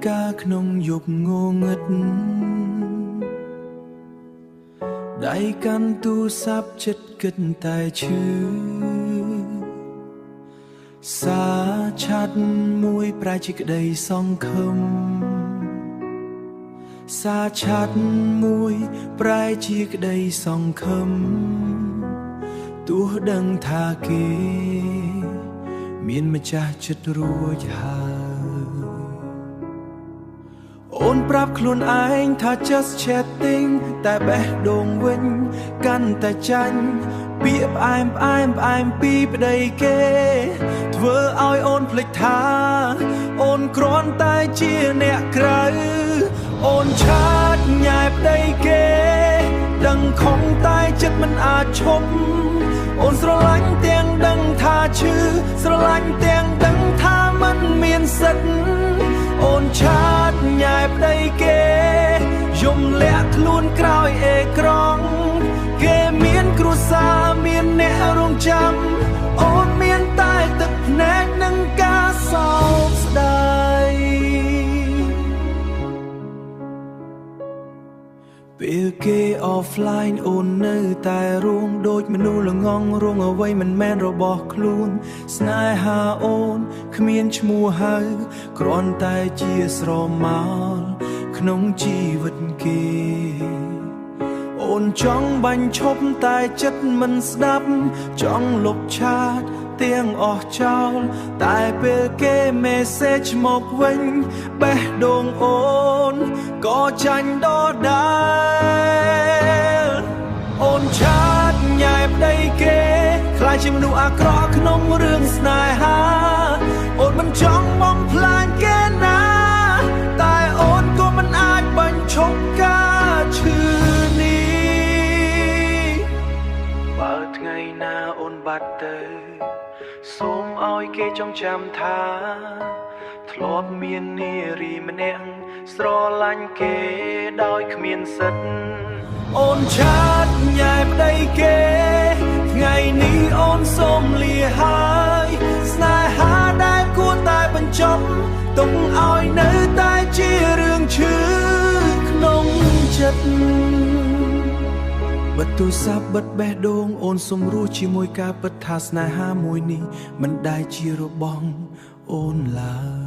ការក្នុងយប់ងងឹតដៃកាន់ទូរស័ព្ទចិត្តគិតតែឈឺសារឆាត់មួយប្រែជាក្តីសង្ឃឹមសារឆាត់មួយប្រែជាក្តីសង្ឃឹមទោះដឹងថាគេមានម្ចាស់ចិត្តរួចហើយអូនប្រាប់ខ្លួនឯងថា just chatting តែបេះដូងវិញកាន់តែចាញ់ពាក្យផ្អែមផ្អែមផ្អែមពីប្តីគេធ្វើឲ្យអូនភ្លេចថាអូនគ្រាន់តែជាអ្នកក្រៅអូនឆាតញ៉ែប្តីគេដឹងខំតែចិត្តមិនអាចឈប់អូនស្រឡាញ់ទាំងដឹងថាឈឺស្រឡាញ់ទាំងដឹងថាមិនមានសិទ្ធអូនឆាតញ៉ែប្តីគេយំលាក់ខ្លួនក្រោយអេក្រង់គេមានគ្រួសារមានអ្នករងចាំអូនមានតែទឹកភ្នែកនិងការសោកស្ដាយពេលគេ offline អូននៅតែរួងដូចមនុស្សល្ងងរងអ្វីមិនមែនរបស់ខ្លួនស្នេហាអូនគ្មានឈ្មោះហៅគ្រាន់តែជាស្រមោលក្នុងជីវិតគេអូនចង់បាញ់ឈប់តែចិត្តមិនស្ដាប់ចង់លុបឆាតទាំងអស់ចោលតែពេលគេ message មកវិញបេះដូងអូនក៏ចាញ់ដដែលអូនឆាតញ៉ែប្តីគេខ្លាចជាមនុស្សអាក្រក់ក្នុងរឿងស្នេហាអូនមិនចង់បំផ្លាញគេណាតែអូនក៏មិនអាចបាញ់ឈប់ការឈឺនេះបើថ្ងៃណាអូនបាត់ទៅសូមឲ្យគេចងចាំថាធ្លាប់មាននារីម្នាក់ស្រឡាញ់គេដោយគ្មានសិទ្ធអូនឆាតញ៉ែប្តីគេថ្ងៃនេះអូនសូមលាហើយស្នេហាដែលគួរតែបញ្ចប់ទុកឲ្យនៅតែជារឿងឈឺក្នុងចិត្តបិទទូរស័ព្ទបិទបេះដូងអូនសុំរស់ជាមួយការពិតថាស្នេហាមួយនេះមិនដែលជារបស់អូនឡើយ